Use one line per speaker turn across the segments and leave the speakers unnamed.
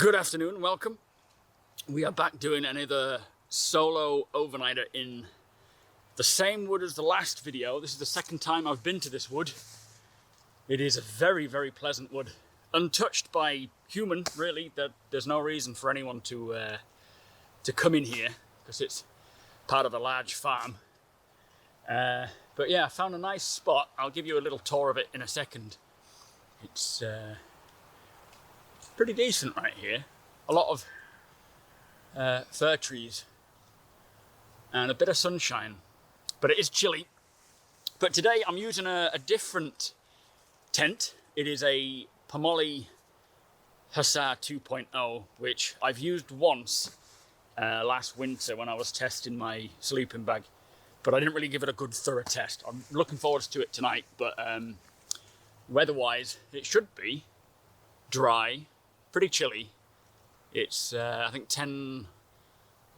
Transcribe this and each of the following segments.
Good afternoon, welcome. We are back doing another solo overnighter in the same wood as the last video. This is the second time I've been to this wood. It is a very, very pleasant wood. Untouched by human, really. There's no reason for anyone to come in here because it's part of a large farm. But yeah, I found a nice spot. I'll give you a little tour of it in a second. It's pretty decent right here. A lot of fir trees and a bit of sunshine, but it is chilly. But today I'm using a different tent. It is a Pomoly Hussar 2.0, which I've used once last winter when I was testing my sleeping bag, but I didn't really give it a good thorough test. I'm looking forward to it tonight, but weather-wise, it should be dry, pretty chilly. It's, I think 10,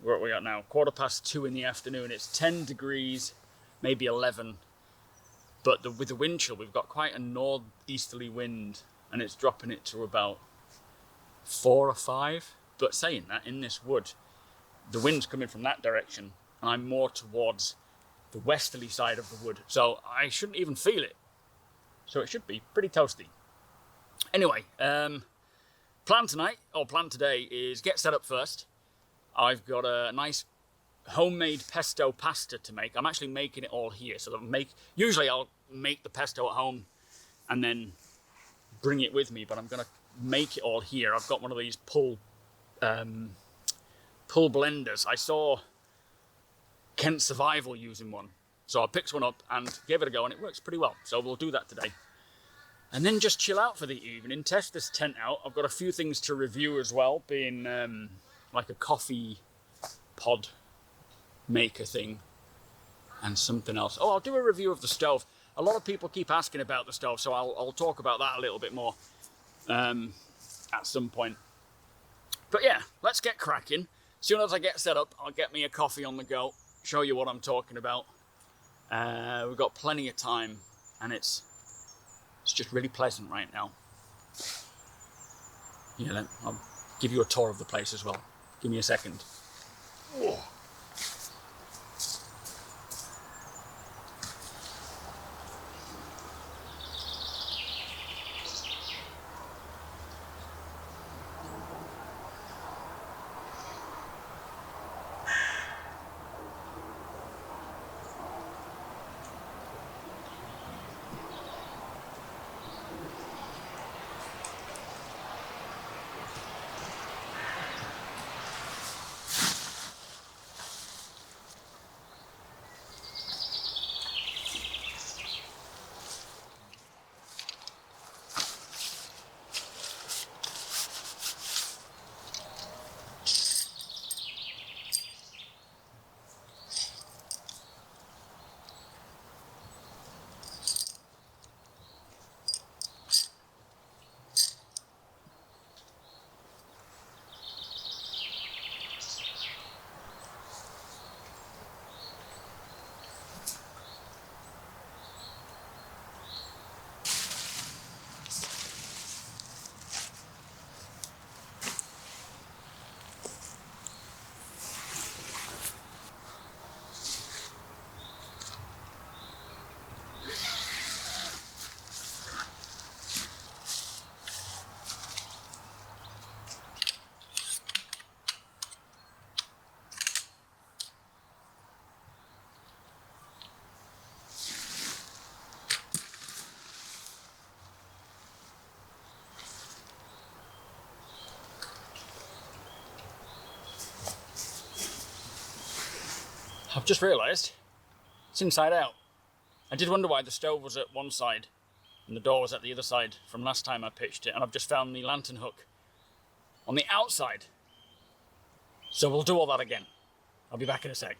what we got now, 2:15 in the afternoon. It's 10 degrees, maybe 11. But with the wind chill, we've got quite a northeasterly wind, and it's dropping it to about 4 or 5. But saying that, in this wood, the wind's coming from that direction, and I'm more towards the westerly side of the wood. So I shouldn't even feel it. So it should be pretty toasty. Anyway, plan today is get set up first. I've got a nice homemade pesto pasta to make. I'm actually making it all here. So usually I'll make the pesto at home and then bring it with me, but I'm gonna make it all here. I've got one of these pull blenders. I saw Kent Survival using one. So I picked one up and gave it a go, and it works pretty well. So we'll do that today. And then just chill out for the evening, test this tent out. I've got a few things to review as well, being like a coffee pod maker thing and something else. Oh, I'll do a review of the stove. A lot of people keep asking about the stove, so I'll talk about that a little bit more at some point. But yeah, let's get cracking. As soon as I get set up, I'll get me a coffee on the go, show you what I'm talking about. We've got plenty of time, and it's just really pleasant right now. Yeah, I'll give you a tour of the place as well. Give me a second. Oh. I've just realised it's inside out. I did wonder why the stove was at one side and the door was at the other side from last time I pitched it, and I've just found the lantern hook on the outside. So we'll do all that again. I'll be back in a sec.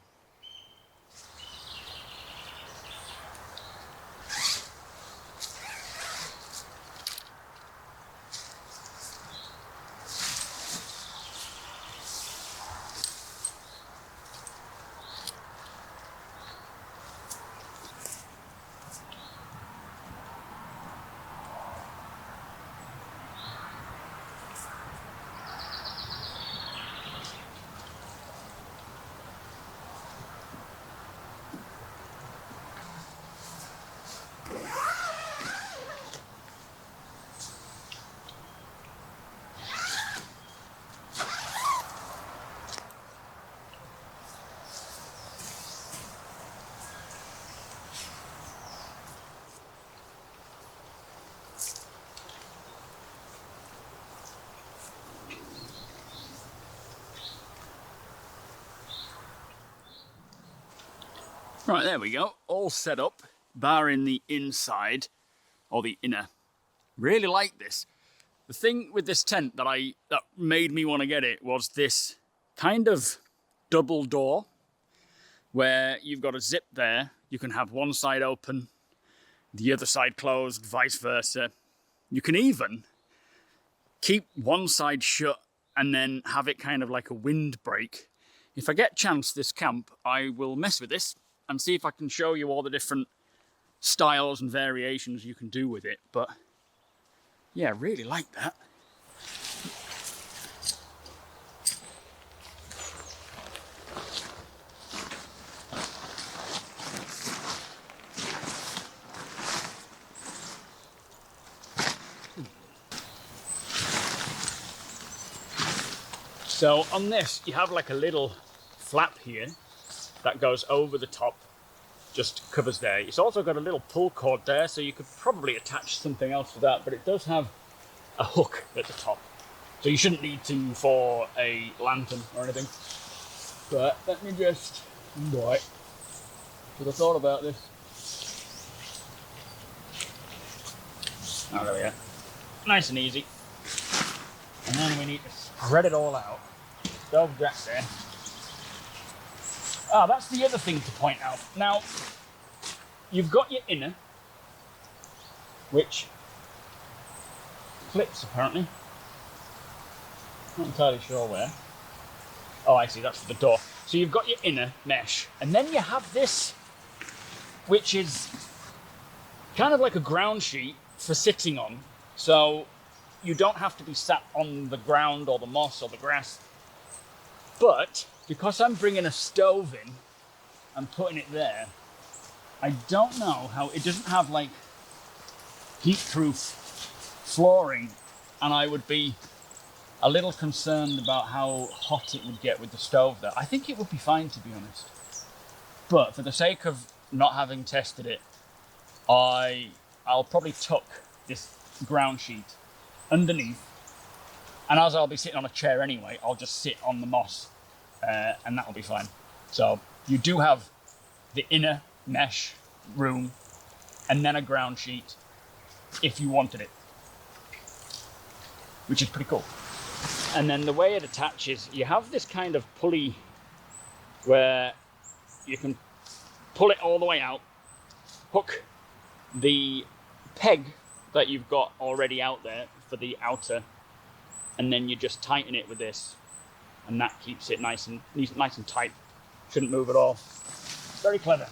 Right, there we go. All set up, barring the inside, or the inner. Really like this. The thing with this tent that made me want to get it was this kind of double door where you've got a zip there. You can have one side open, the other side closed, vice versa. You can even keep one side shut and then have it kind of like a windbreak. If I get a chance this camp, I will mess with this and see if I can show you all the different styles and variations you can do with it. But yeah, really like that. So on this, you have like a little flap here that goes over the top, just covers there. It's also got a little pull cord there, so you could probably attach something else to that, but it does have a hook at the top. So you shouldn't need to for a lantern or anything. But let me just, right, should have thought about this. Oh, there we go. Nice and easy. And then we need to spread it all out. Stove jack there. Ah, that's the other thing to point out. Now, you've got your inner, which clips apparently. Not entirely sure where. Oh, I see, that's for the door. So you've got your inner mesh, and then you have this, which is kind of like a ground sheet for sitting on. So you don't have to be sat on the ground or the moss or the grass. But because I'm bringing a stove in and putting it there, I don't know how it doesn't have like heat-proof flooring, and I would be a little concerned about how hot it would get with the stove there. I think it would be fine, to be honest. But for the sake of not having tested it, I'll probably tuck this ground sheet underneath, and as I'll be sitting on a chair anyway, I'll just sit on the moss, and that'll be fine. So you do have the inner mesh room and then a ground sheet if you wanted it, which is pretty cool. And then the way it attaches, you have this kind of pulley where you can pull it all the way out, hook the peg that you've got already out there for the outer, and then you just tighten it with this, and that keeps it nice and tight. Shouldn't move at all. Very clever.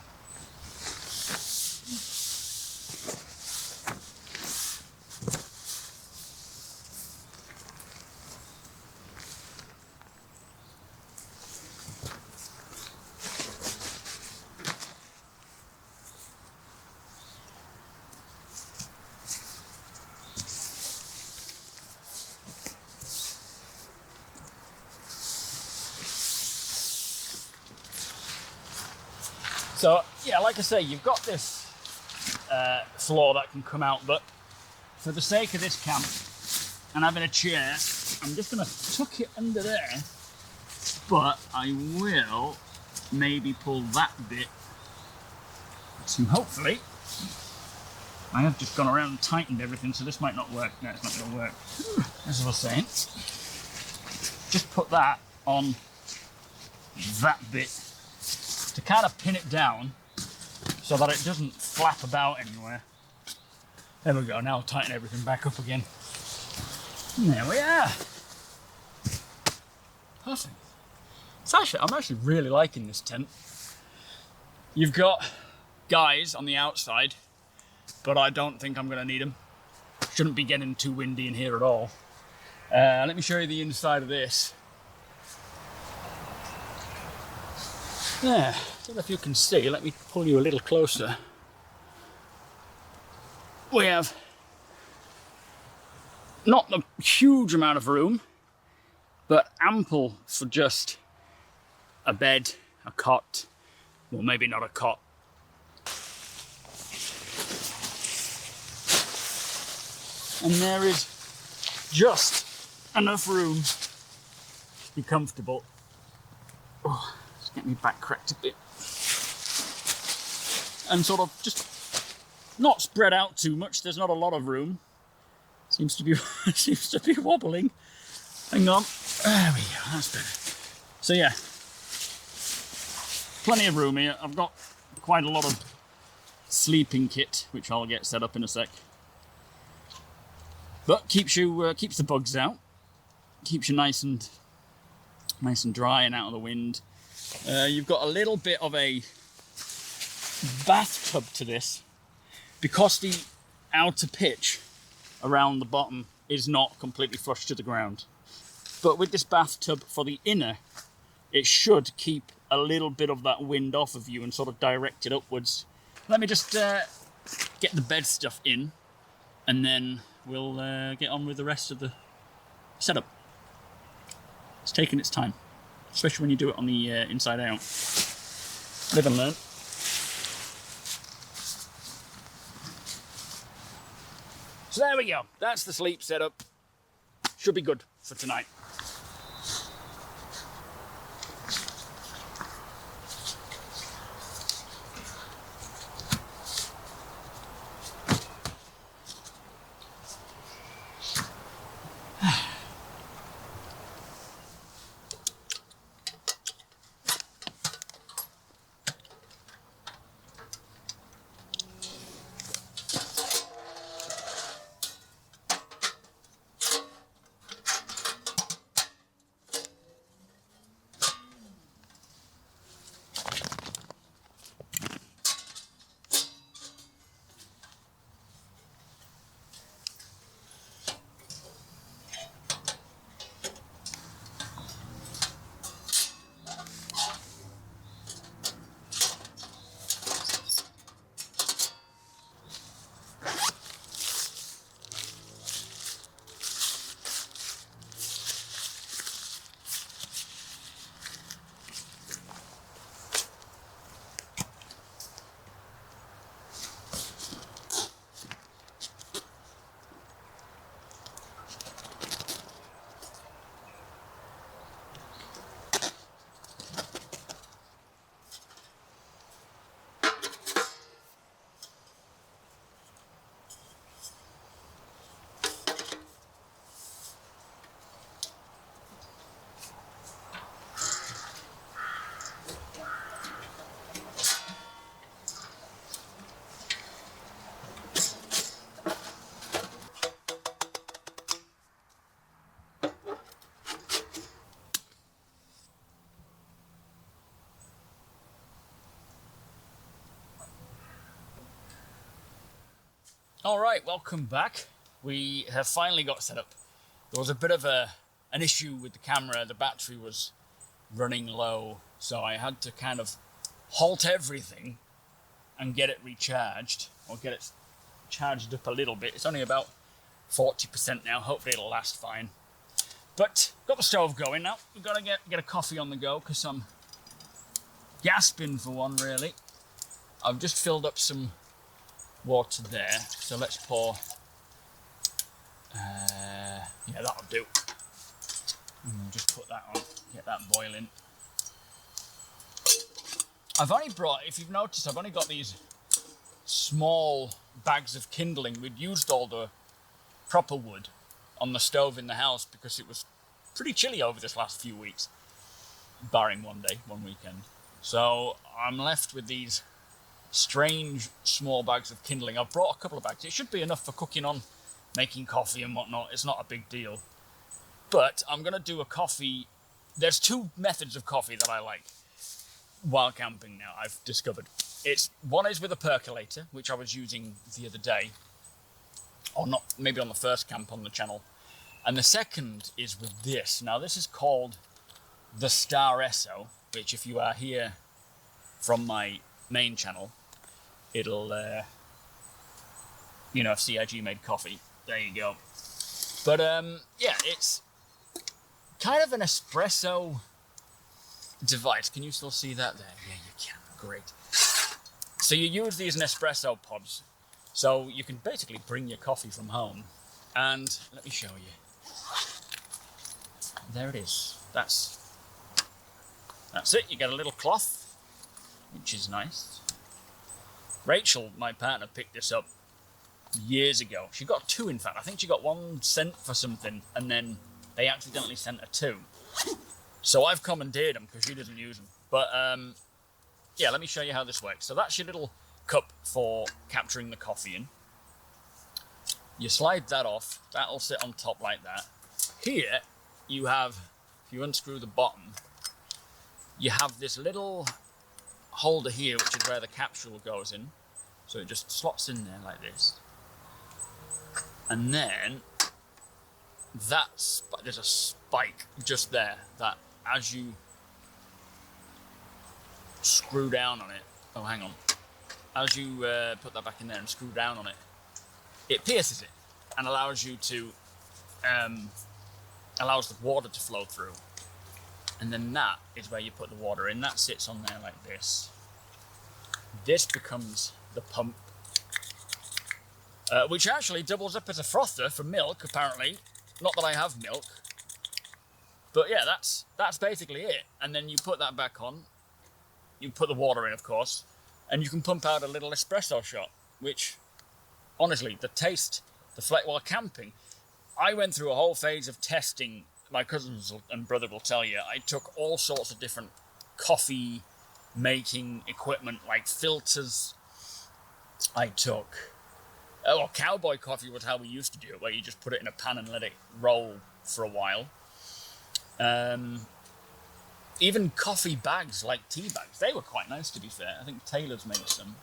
So yeah, like I say, you've got this floor that can come out, but for the sake of this camp and having a chair, I'm just going to tuck it under there, but I will maybe pull that bit to hopefully, I have just gone around and tightened everything, so this might not work. No, it's not going to work. As I was saying, just put that on that bit to kind of pin it down so that it doesn't flap about anywhere. There we go, now I'll tighten everything back up again. And there we are. Perfect. I'm actually really liking this tent. You've got guys on the outside, but I don't think I'm gonna need them. Shouldn't be getting too windy in here at all. Let me show you the inside of this. Yeah, I don't know if you can see, let me pull you a little closer. We have not a huge amount of room, but ample for just a bed, a cot, well maybe not a cot. And there is just enough room to be comfortable. Oh. Get me back cracked a bit. and sort of just not spread out too much. There's not a lot of room. Seems to be seems to be wobbling. Hang on. There we go. That's better. So yeah, plenty of room here. I've got quite a lot of sleeping kit, which I'll get set up in a sec. But keeps the bugs out. Keeps you nice and dry and out of the wind. You've got a little bit of a bathtub to this, because the outer pitch around the bottom is not completely flush to the ground. But with this bathtub for the inner, it should keep a little bit of that wind off of you and sort of direct it upwards. Let me just get the bed stuff in, and then we'll get on with the rest of the setup. It's taking its time, especially when you do it on the inside out. Live and learn. So there we go. That's the sleep setup. Should be good for tonight. All right, welcome back. We have finally got set up. There was a bit of an issue with the camera. The battery was running low, so I had to kind of halt everything and get it recharged, or get it charged up a little bit. It's only about 40% now. Hopefully it'll last fine. But got the stove going now. We've got to get a coffee on the go, because I'm gasping for one, really. I've just filled up some water there, so let's pour. Yeah, that'll do. And we'll just put that on, get that boiling. I've only brought, if you've noticed, I've only got these small bags of kindling. We'd used all the proper wood on the stove in the house because it was pretty chilly over this last few weeks, barring one weekend. So I'm left with these strange small bags of kindling. I've brought a couple of bags. It should be enough for cooking on, making coffee and whatnot. It's not a big deal. But I'm going to do a coffee. There's two methods of coffee that I like while camping now, I've discovered. One is with a percolator, which I was using the other day, or not, maybe on the first camp on the channel. And the second is with this. Now this is called the Star Esso, which if you are here from my main channel, it'll, if CIG made coffee, there you go. But yeah, it's kind of an espresso device. Can you still see that there? Yeah, you can. Great. So you use these Nespresso pods. So you can basically bring your coffee from home. And let me show you. There it is. That's it. You get a little cloth, which is nice. Rachel, my partner, picked this up years ago. She got 2, in fact. I think she got 1 sent for something, and then they accidentally sent her 2. So I've commandeered them because she doesn't use them. But yeah, let me show you how this works. So that's your little cup for capturing the coffee in. You slide that off. That'll sit on top like that. Here you have, if you unscrew the bottom, you have this little holder here, which is where the capsule goes in. So it just slots in there like this. And then there's a spike just there that as you screw down on it, oh hang on, as you put that back in there and screw down on it, it pierces it and allows you to, allows the water to flow through. And then that is where you put the water in. That sits on there like this. This becomes the pump, which actually doubles up as a frother for milk, apparently. Not that I have milk. But yeah, that's basically it. And then you put that back on. You put the water in, of course. And you can pump out a little espresso shot, which, honestly, the taste, while camping, I went through a whole phase of testing. My cousins and brother will tell you, I took all sorts of different coffee making equipment, like filters. I took, cowboy coffee was how we used to do it, where you just put it in a pan and let it roll for a while. Even coffee bags, like tea bags, they were quite nice, to be fair. I think Taylor's made some.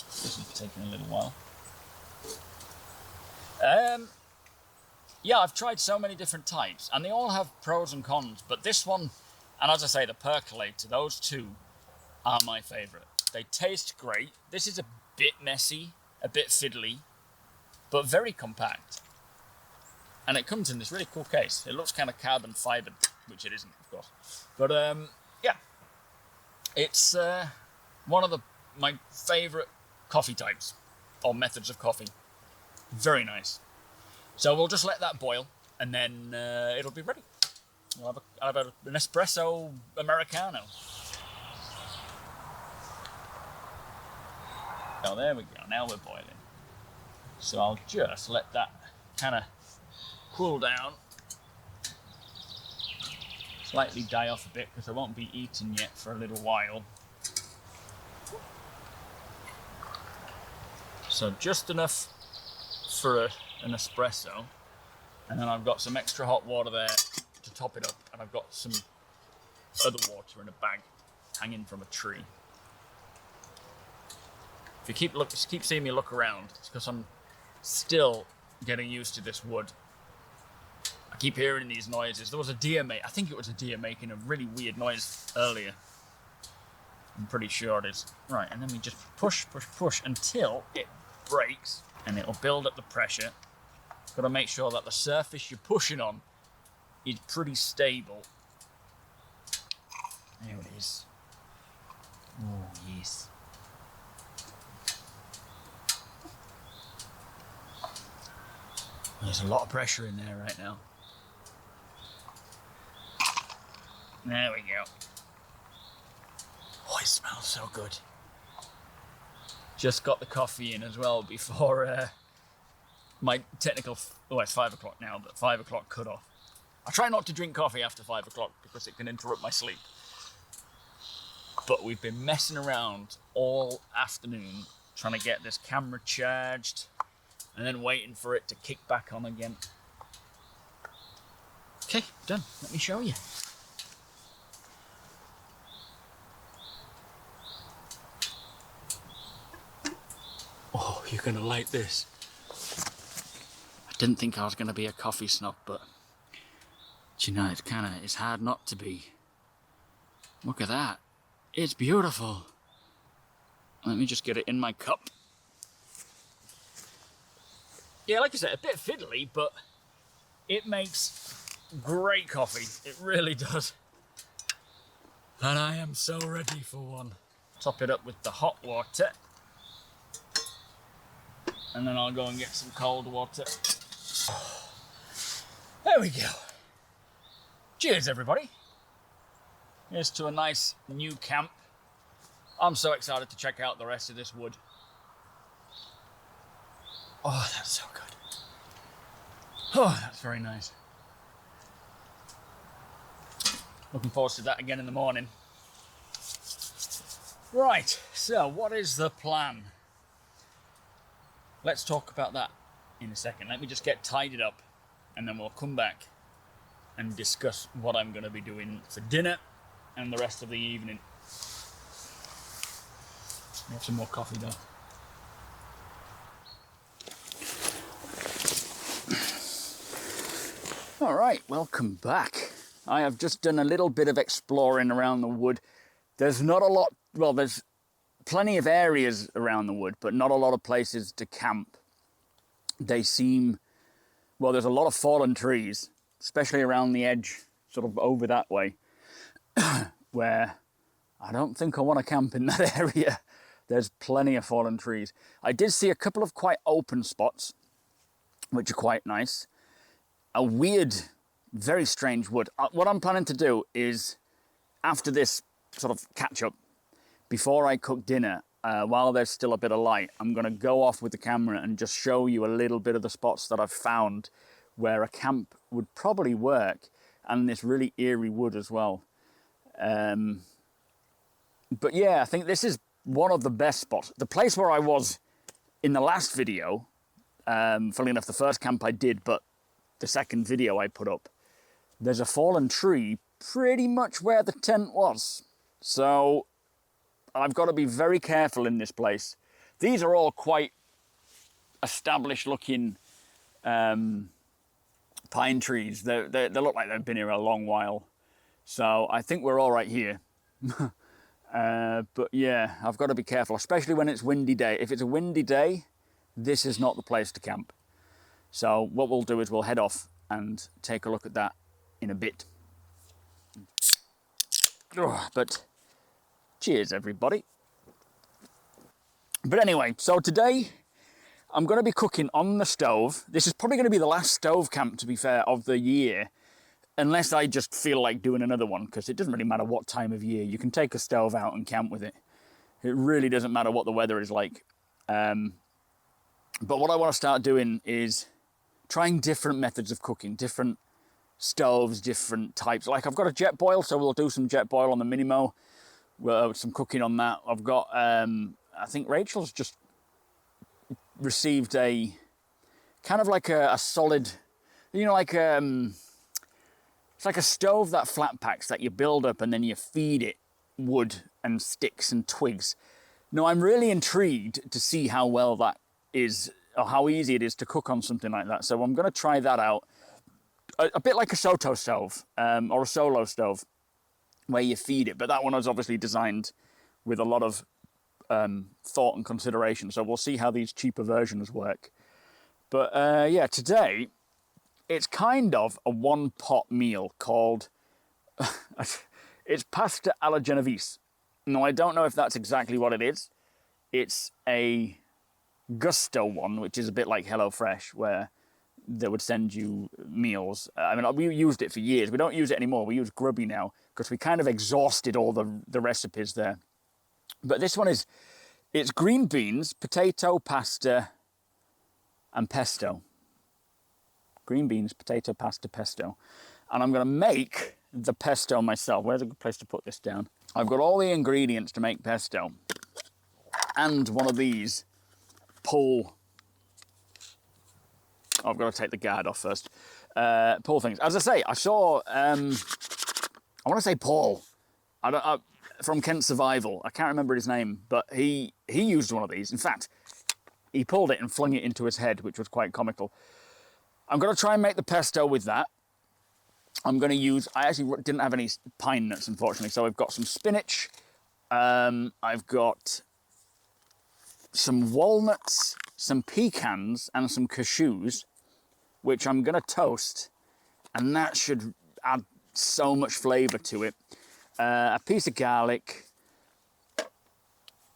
This is taking a little while. Yeah, I've tried so many different types, and they all have pros and cons, but this one, and as I say, the percolator, those 2 are my favourite. They taste great. This is a bit messy, a bit fiddly, but very compact. And it comes in this really cool case. It looks kind of carbon fibered, which it isn't, of course. But yeah, it's one of my favourite coffee types, or methods of coffee. Very nice. So we'll just let that boil, and then it'll be ready. I'll have an espresso Americano. Oh, there we go. Now we're boiling. So I'll just let that kind of cool down. Slightly die off a bit, because I won't be eating yet for a little while. So just enough for an espresso, and then I've got some extra hot water there to top it up, and I've got some other water in a bag hanging from a tree. If you keep seeing me look around, it's because I'm still getting used to this wood. I keep hearing these noises. There was a deer I think it was a deer making a really weird noise earlier. I'm pretty sure it is. Right, and then we just push until it breaks, and it'll build up the pressure. Got to make sure that the surface you're pushing on is pretty stable. There it is. Oh, yes. There's a lot of pressure in there right now. There we go. Oh, it smells so good. Just got the coffee in as well before my technical, it's 5 o'clock now, but 5 o'clock cut off. I try not to drink coffee after 5 o'clock because it can interrupt my sleep. But we've been messing around all afternoon trying to get this camera charged and then waiting for it to kick back on again. Okay, done. Let me show you. Oh, you're gonna like this. I didn't think I was gonna be a coffee snob, but you know, it's hard not to be. Look at that. It's beautiful. Let me just get it in my cup. Yeah, like I said, a bit fiddly, but it makes great coffee. It really does. And I am so ready for one. Top it up with the hot water. And then I'll go and get some cold water. There we go. Cheers, everybody. Here's to a nice new camp. I'm so excited to check out the rest of this wood. Oh, that's so good. Oh, that's very nice. Looking forward to that again in the morning. Right, so what is the plan? Let's talk about that in a second. Let me just get tidied up and then we'll come back and discuss what I'm going to be doing for dinner and the rest of the evening. Let me have some more coffee though. Alright, welcome back. I have just done a little bit of exploring around the wood. There's not a lot, well, there's plenty of areas around the wood, but not a lot of places to camp. They seem, well, there's a lot of fallen trees, especially around the edge, sort of over that way, where I don't think I want to camp in that area. There's plenty of fallen trees. I did see a couple of quite open spots, which are quite nice. A weird, very strange wood. What I'm planning to do is, after this sort of catch up, before I cook dinner, while there's still a bit of light, I'm going to go off with the camera and just show you a little bit of the spots that I've found where a camp would probably work, and this really eerie wood as well. But yeah, I think this is one of the best spots. The place where I was in the last video, funnily enough, the first camp I did, but the second video I put up, there's a fallen tree pretty much where the tent was. So I've got to be very careful in this place. These are all quite established looking pine trees. They look like they've been here a long while. So I think we're all right here. But yeah, I've got to be careful, especially when it's windy day. If it's a windy day, this is not the place to camp. So what we'll do is we'll head off and take a look at that in a bit. But cheers, everybody. But anyway, so today I'm going to be cooking on the stove. This is probably going to be the last stove camp, to be fair, of the year, unless I just feel like doing another one, because it doesn't really matter what time of year. You can take a stove out and camp with it. It really doesn't matter what the weather is like. But what I want to start doing is trying different methods of cooking, different stoves, different types. Like I've got a jet boil, so we'll do some jet boil on the Minimo. Some cooking on that. I've got, I think Rachel's just received a kind of like a solid, you know, like it's like a stove that flat packs that you build up and then you feed it wood and sticks and twigs. Now I'm really intrigued to see how well that is, or how easy it is to cook on something like that. So I'm going to try that out. A bit like a Soto stove, or a Solo stove, where you feed it. But that one was obviously designed with a lot of thought and consideration. So we'll see how these cheaper versions work. But yeah, today, it's kind of a one-pot meal called, it's Pasta Alla Genovese. Now, I don't know if that's exactly what it is. It's a Gusto one, which is a bit like HelloFresh, where they would send you meals. I mean, we used it for years. We don't use it anymore. We use Grubby now because we kind of exhausted all the recipes there. But this one is, it's green beans, potato, pasta, and pesto. Green beans, potato, pasta, pesto. And I'm going to make the pesto myself. Where's a good place to put this down? I've got all the ingredients to make pesto. And one of these pull... Oh, I've got to take the guard off first. Pull things. As I say, I saw... I want to say Paul. From Kent Survival. I can't remember his name, but he used one of these. In fact, he pulled it and flung it into his head, which was quite comical. I'm going to try and make the pesto with that. I'm going to use... I actually didn't have any pine nuts, unfortunately, so I've got some spinach. I've got some walnuts, some pecans, and some cashews, which I'm going to toast, and that should add so much flavour to it. A piece of garlic,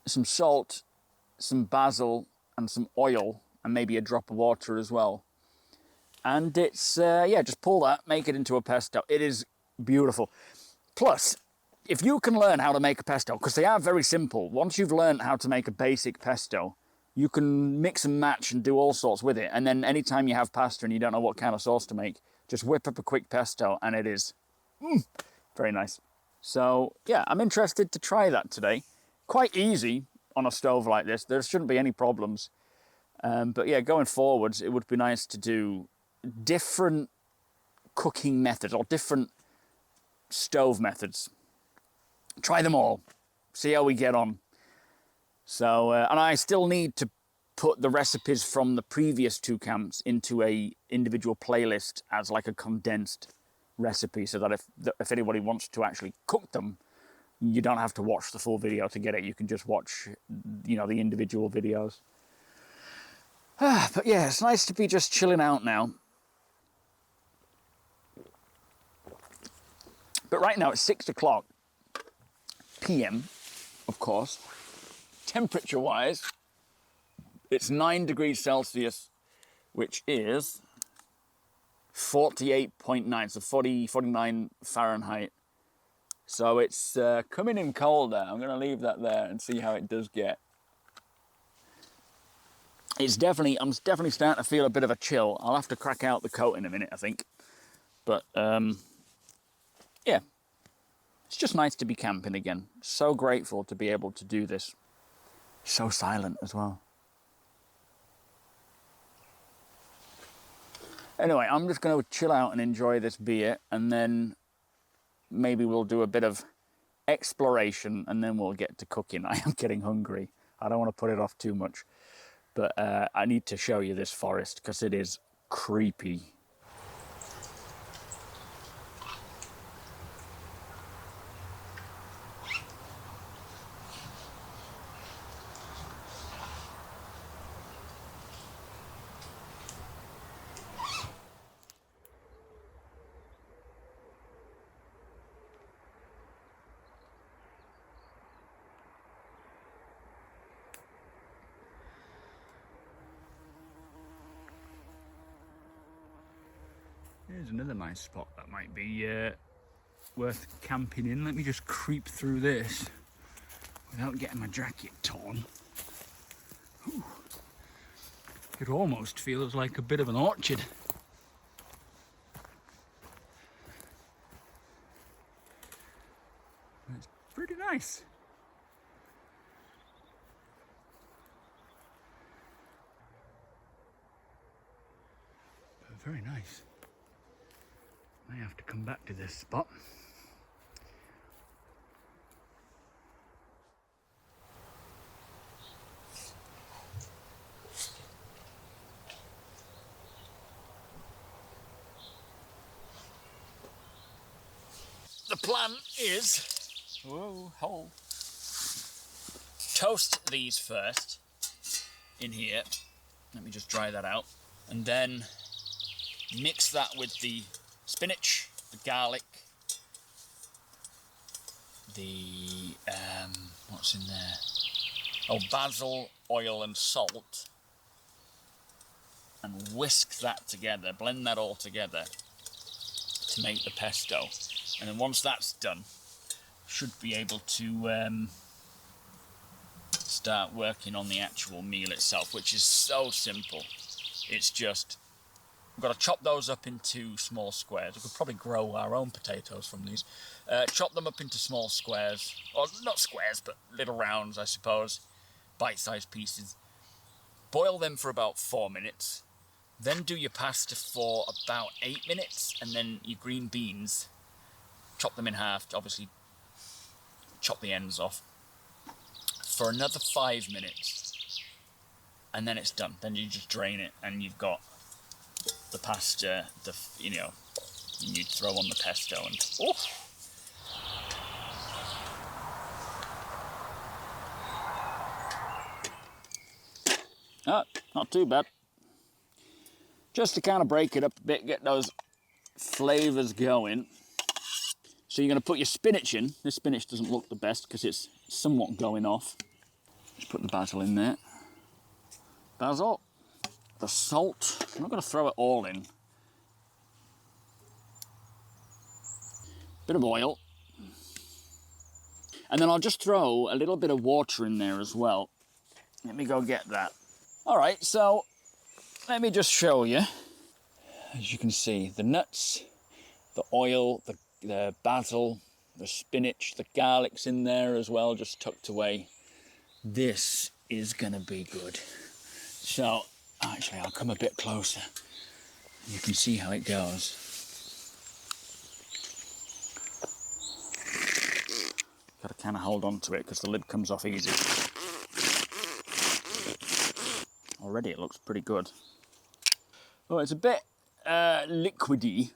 some salt, some basil, and some oil, and maybe a drop of water as well. And it's, yeah, just pull that, make it into a pesto. It is beautiful. Plus, if you can learn how to make a pesto, because they are very simple, once you've learned how to make a basic pesto, you can mix and match and do all sorts with it. And then anytime you have pasta and you don't know what kind of sauce to make, just whip up a quick pesto and it is very nice. So yeah, I'm interested to try that today. Quite easy on a stove like this. There shouldn't be any problems. But yeah, going forwards, it would be nice to do different cooking methods or different stove methods. Try them all. See how we get on. So, and I still need to put the recipes from the previous 2 camps into a individual playlist as like a condensed recipe, so that if anybody wants to actually cook them, you don't have to watch the full video to get it. You can just watch, you know, the individual videos. But yeah, it's nice to be just chilling out now. But right now it's 6 o'clock PM, of course. Temperature-wise, it's 9 degrees Celsius, which is 48.9, so 49 Fahrenheit. So it's coming in colder. I'm going to leave that there and see how it does get. I'm definitely starting to feel a bit of a chill. I'll have to crack out the coat in a minute, I think. But yeah, it's just nice to be camping again. So grateful to be able to do this. So silent as well. Anyway, I'm just going to chill out and enjoy this beer, and then maybe we'll do a bit of exploration, and then we'll get to cooking. I am getting hungry. I don't want to put it off too much, but I need to show you this forest because it is creepy. Here's another nice spot that might be worth camping in. Let me just creep through this without getting my jacket torn. Ooh. It almost feels like a bit of an orchard. It's pretty nice. But very nice. I have to come back to this spot. The plan is, toast these first in here. Let me just dry that out, and then mix that with the spinach, the garlic, the what's in there? Oh, basil, oil and salt, and whisk that together, blend that all together to make the pesto. And then once that's done, should be able to start working on the actual meal itself, which is so simple. It's just, we've got to chop those up into small squares. We could probably grow our own potatoes from these. Chop them up into small squares, or not squares, but little rounds, I suppose, bite-sized pieces. Boil them for about 4 minutes. Then do your pasta for about 8 minutes, and then your green beans, chop them in half, obviously chop the ends off, for another 5 minutes, and then it's done. Then you just drain it, and you've got the pasta, you need to throw on the pesto, and not too bad. Just to kind of break it up a bit, get those flavours going. So you're going to put your spinach in. This spinach doesn't look the best because it's somewhat going off. Just put the basil in there. Basil. The salt. I'm not going to throw it all in. Bit of oil. And then I'll just throw a little bit of water in there as well. Let me go get that. All right, so let me just show you. As you can see, the nuts, the oil, the basil, the spinach, the garlic's in there as well, just tucked away. This is gonna be good. So, actually, I'll come a bit closer. You can see how it goes. Gotta kind of hold on to it because the lid comes off easy. Already it looks pretty good. Oh, it's a bit liquidy.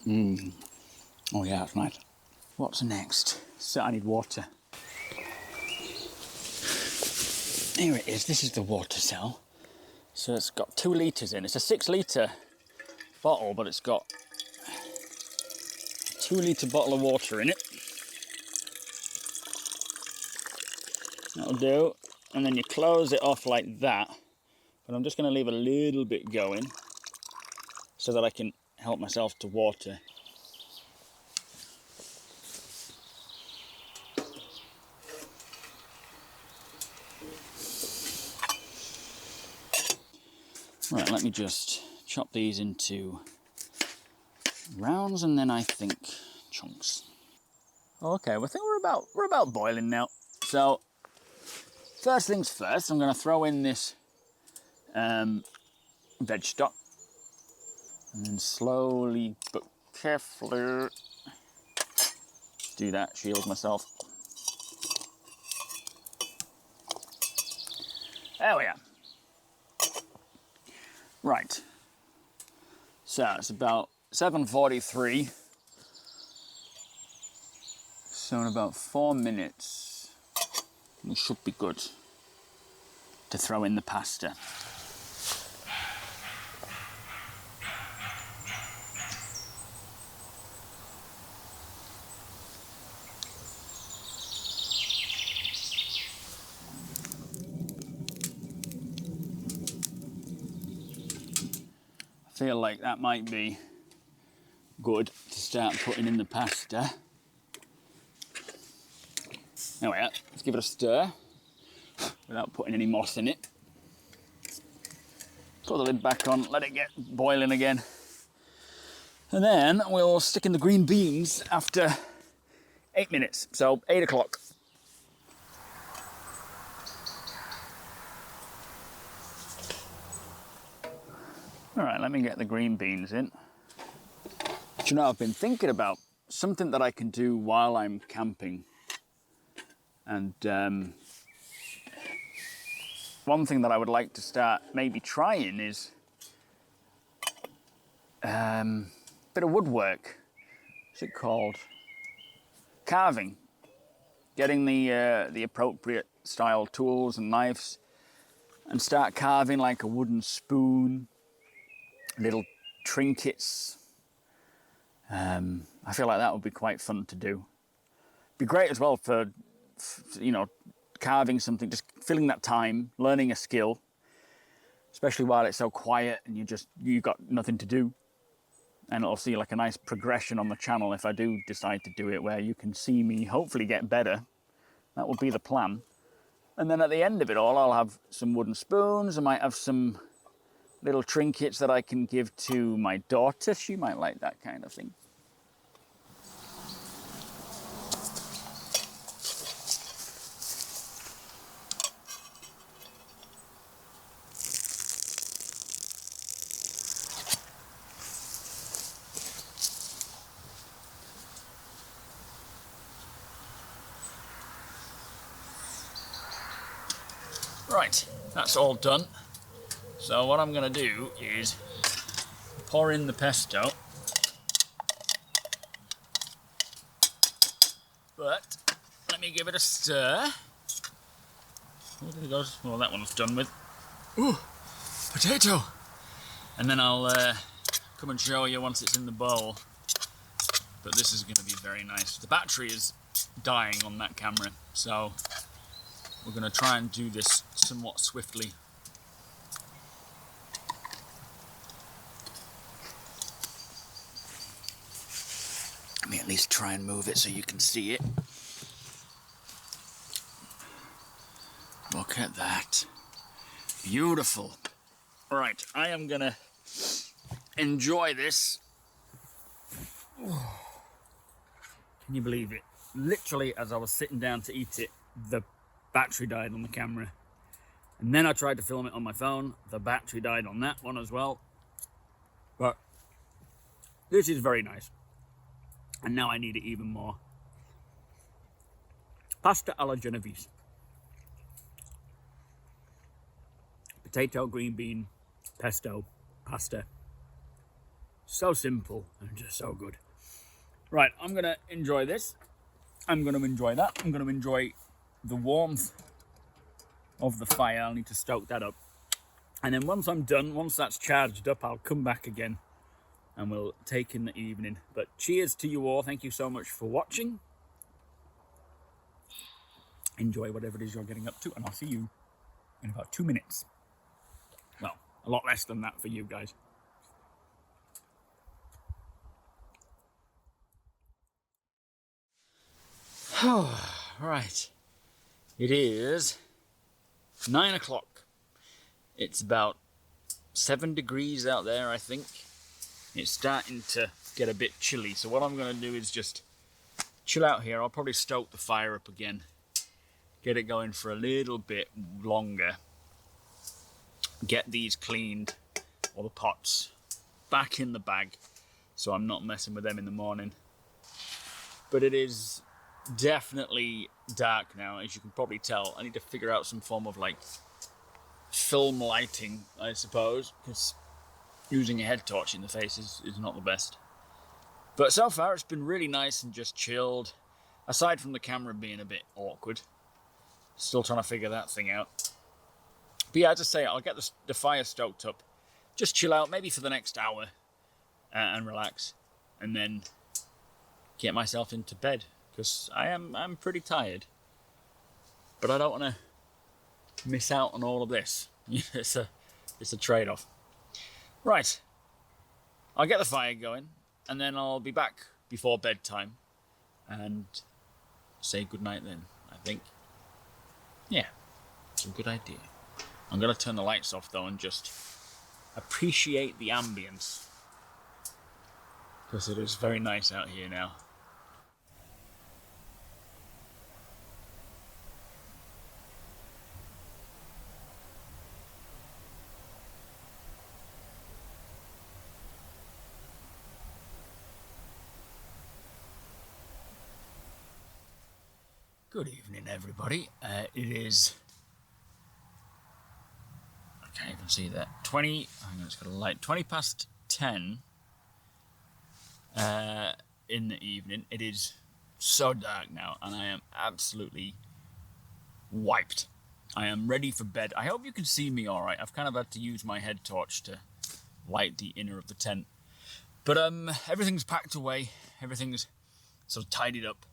Oh yeah, that's nice. What's next? So I need water. Here it is, this is the water cell. So it's got 2 litres in. It's a 6 litre bottle, but it's got a 2 litre bottle of water in it. That'll do. And then you close it off like that. But I'm just going to leave a little bit going so that I can help myself to water. Right, let me just chop these into rounds and then I think chunks. Okay, well, I think we're about boiling now. So first things first, I'm going to throw in this veg stock and then slowly but carefully do that, shield myself. There we are. Right, so it's about 7:43, so in about 4 minutes we should be good to throw in the pasta. I feel like that might be good to start putting in the pasta. There we are, let's give it a stir without putting any moss in it. Put the lid back on, let it get boiling again. And then we'll stick in the green beans after 8 minutes, so 8 o'clock. All right, let me get the green beans in. Do you know, I've been thinking about something that I can do while I'm camping. And one thing that I would like to start maybe trying is a bit of woodwork. What's it called? Carving. Getting the appropriate style tools and knives and start carving like a wooden spoon, little trinkets. I feel like that would be quite fun to do. Be great as well for you know, carving something, just filling that time, learning a skill, especially while it's so quiet and you've got nothing to do. And it'll see like a nice progression on the channel if I do decide to do it, where you can see me hopefully get better. That would be the plan. And then at the end of it all, I'll have some wooden spoons. I might have some little trinkets that I can give to my daughter. She might like that kind of thing. Right, that's all done. So what I'm going to do is pour in the pesto. But let me give it a stir. Oh, there it goes. Well, that one's done with. Ooh, potato! And then I'll come and show you once it's in the bowl. But this is going to be very nice. The battery is dying on that camera, so we're going to try and do this somewhat swiftly. Let me at least try and move it so you can see it. Look at that. Beautiful. Right, I am gonna enjoy this. Can you believe it? Literally, as I was sitting down to eat it, the battery died on the camera. And then I tried to film it on my phone. The battery died on that one as well. But this is very nice. And now I need it even more. Pasta Alla Genovese. Potato, green bean, pesto, pasta. So simple and just so good. Right, I'm gonna enjoy this. I'm gonna enjoy that. I'm gonna enjoy the warmth of the fire. I'll need to stoke that up. And then once I'm done, once that's charged up, I'll come back again and we'll take in the evening. But cheers to you all. Thank you so much for watching. Enjoy whatever it is you're getting up to, and I'll see you in about 2 minutes. Well, a lot less than that for you guys. Right. It is 9 o'clock. It's about 7 degrees out there, I think. It's starting to get a bit chilly, so what I'm going to do is just chill out here. I'll probably stoke the fire up again, get it going for a little bit longer, get these cleaned, or the pots, back in the bag, so I'm not messing with them in the morning. But it is definitely dark now, as you can probably tell. I need to figure out some form of like film lighting, I suppose, because using a head torch in the face is not the best. But so far it's been really nice and just chilled, aside from the camera being a bit awkward. Still trying to figure that thing out. But yeah, as I say, I'll get the fire stoked up, just chill out maybe for the next hour and relax, and then get myself into bed, because I'm pretty tired. But I don't want to miss out on all of this. It's a trade-off. Right, I'll get the fire going, and then I'll be back before bedtime and say goodnight then, I think. Yeah, it's a good idea. I'm going to turn the lights off though and just appreciate the ambience, because it is very nice out here now. Good evening, everybody. It is, I can't even see that, 20, hang on, it's got a light, 20 past 10 in the evening. It is so dark now, and I am absolutely wiped. I am ready for bed. I hope you can see me all right. I've kind of had to use my head torch to light the inner of the tent. But everything's packed away. Everything's sort of tidied up.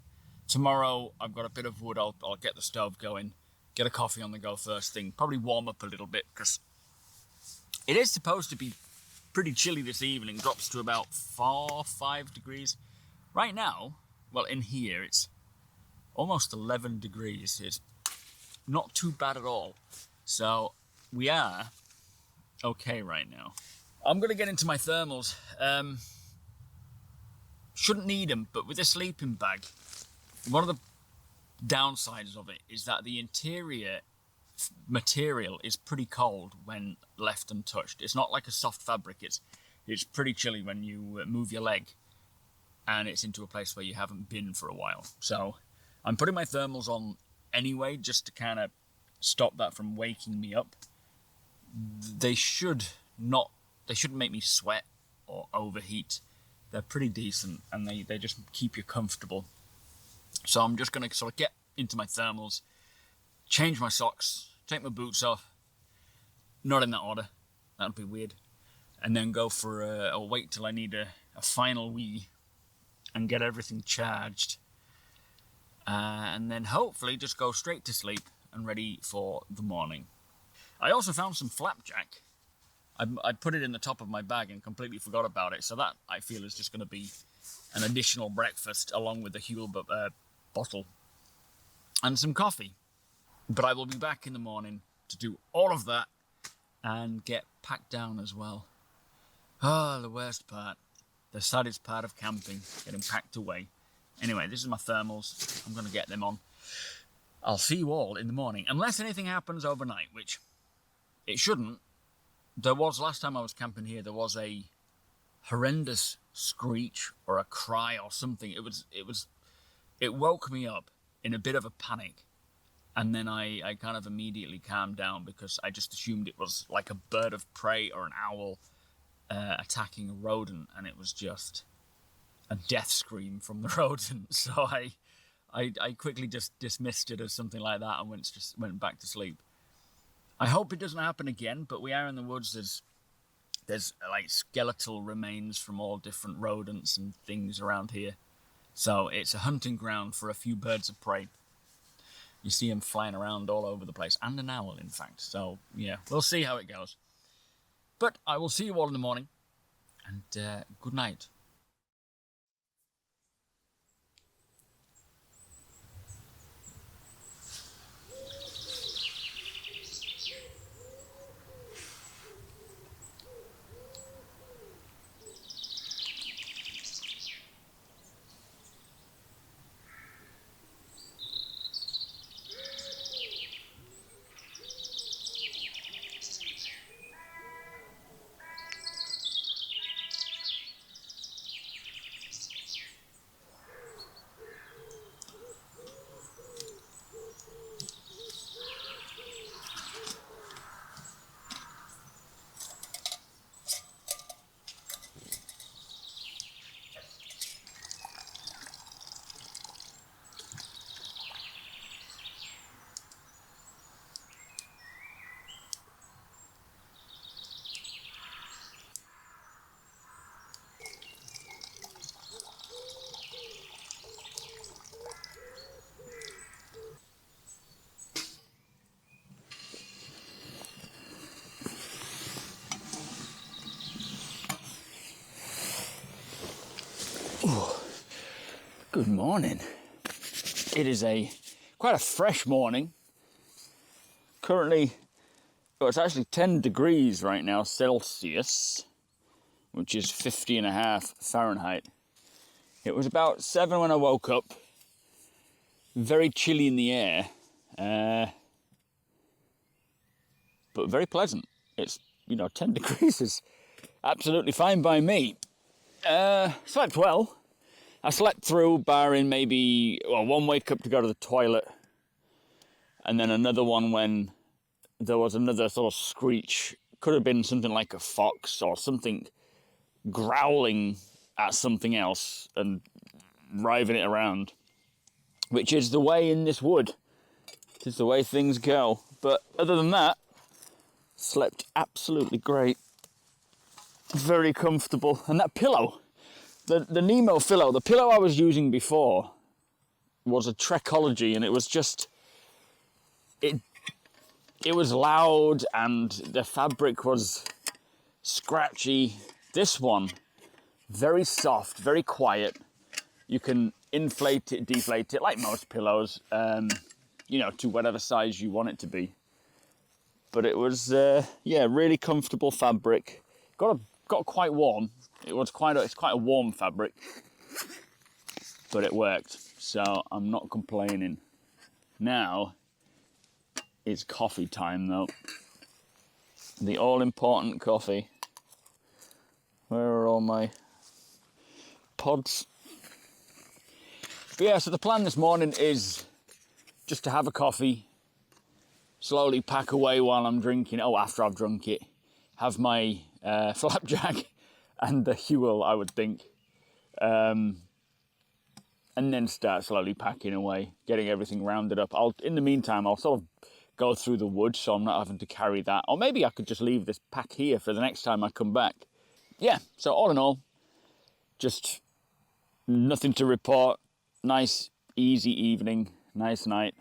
Tomorrow, I've got a bit of wood. I'll get the stove going, get a coffee on the go first thing, probably warm up a little bit, because it is supposed to be pretty chilly this evening. Drops to about 4-5 degrees. Right now, well, in here, it's almost 11 degrees. It's not too bad at all. So we are okay right now. I'm going to get into my thermals. Shouldn't need them, but with a sleeping bag, one of the downsides of it is that the interior material is pretty cold when left untouched. It's not like a soft fabric. It's pretty chilly when you move your leg and it's into a place where you haven't been for a while. So I'm putting my thermals on anyway, just to kind of stop that from waking me up. They shouldn't make me sweat or overheat. They're pretty decent, and they just keep you comfortable. So I'm just going to sort of get into my thermals, change my socks, take my boots off. Not in that order. That would be weird. And then go for or wait till I need a final wee and get everything charged. And then hopefully just go straight to sleep and ready for the morning. I also found some flapjack. I put it in the top of my bag and completely forgot about it. So that, I feel, is just going to be an additional breakfast along with the Huel bottle and some coffee. But I will be back in the morning to do all of that and get packed down as well. Oh, the worst part. The saddest part of camping, getting packed away. Anyway, this is my thermals. I'm going to get them on. I'll see you all in the morning, unless anything happens overnight, which it shouldn't. There was, last time I was camping here, there was a horrendous screech or a cry or something. It woke me up in a bit of a panic. And then I kind of immediately calmed down because I just assumed it was like a bird of prey or an owl attacking a rodent, and it was just a death scream from the rodent. So I quickly just dismissed it as something like that and went back to sleep. I hope it doesn't happen again, but we are in the woods. There's like skeletal remains from all different rodents and things around here. So it's a hunting ground for a few birds of prey. You see them flying around all over the place, and an owl, in fact. So, yeah, we'll see how it goes. But I will see you all in the morning, and good night. Good morning. It is quite a fresh morning. Currently, it's actually 10 degrees right now Celsius, which is 50.5 Fahrenheit. It was about 7 when I woke up. Very chilly in the air, but very pleasant. It's, 10 degrees is absolutely fine by me. Slept well. I slept through, barring maybe one wake up to go to the toilet, and then another one when there was another sort of screech. Could have been something like a fox or something growling at something else and driving it around, which is the way in this wood. It's the way things go. But other than that, slept absolutely great. Very comfortable. And that pillow, the Nemo pillow, the pillow I was using before was a Trekology, and it was just, it was loud and the fabric was scratchy. This one, very soft, very quiet. You can inflate it, deflate it, like most pillows, to whatever size you want it to be. But it was, really comfortable fabric. Got quite warm. It's quite a warm fabric, but it worked. So I'm not complaining. Now it's coffee time, though. The all-important coffee. Where are all my pods? But yeah, so the plan this morning is just to have a coffee, slowly pack away while I'm drinking. After I've drunk it, have my flapjack and the Huel, I would think. And then start slowly packing away, getting everything rounded up. In the meantime, I'll sort of go through the woods, so I'm not having to carry that. Or maybe I could just leave this pack here for the next time I come back. Yeah, so all in all, just nothing to report. Nice, easy evening, nice night,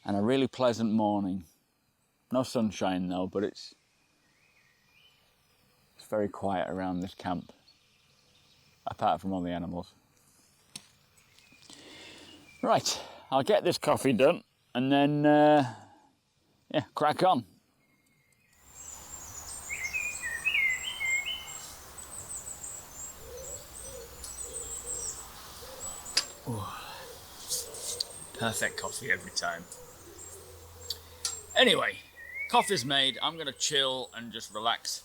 and a really pleasant morning. No sunshine though, but it's very quiet around this camp, apart from all the animals. Right, I'll get this coffee done, and then yeah, crack on. Ooh. Perfect coffee every time. Anyway, coffee's made. I'm going to chill and just relax.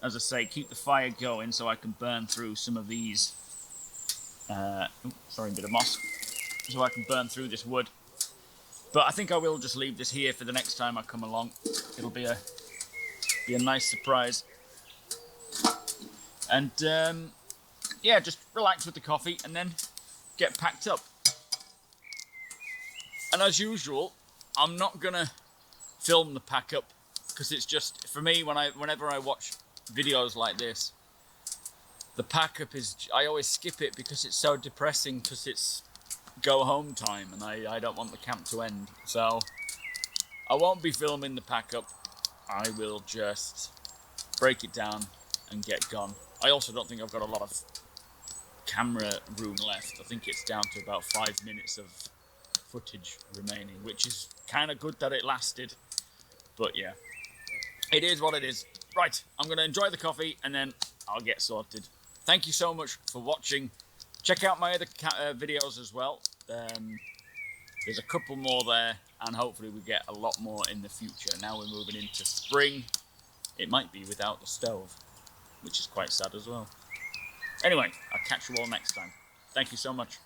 As I say, keep the fire going so I can burn through some of these. Sorry, a bit of moss. So I can burn through this wood. But I think I will just leave this here for the next time I come along. It'll be a nice surprise. And yeah, just relax with the coffee and then get packed up. And as usual, I'm not gonna film the pack up because it's just, for me, whenever I watch videos like this, the pack up is, I always skip it because it's so depressing, because it's go home time and I don't want the camp to end. So I won't be filming the pack up. I will just break it down and get gone. I also don't think I've got a lot of camera room left. I think it's down to about 5 minutes of footage remaining, which is kind of good that it lasted. But yeah, it is what it is. Right, I'm going to enjoy the coffee and then I'll get sorted. Thank you so much for watching. Check out my other videos as well. There's a couple more there, and hopefully we get a lot more in the future. Now we're moving into spring. It might be without the stove, which is quite sad as well. Anyway, I'll catch you all next time. Thank you so much.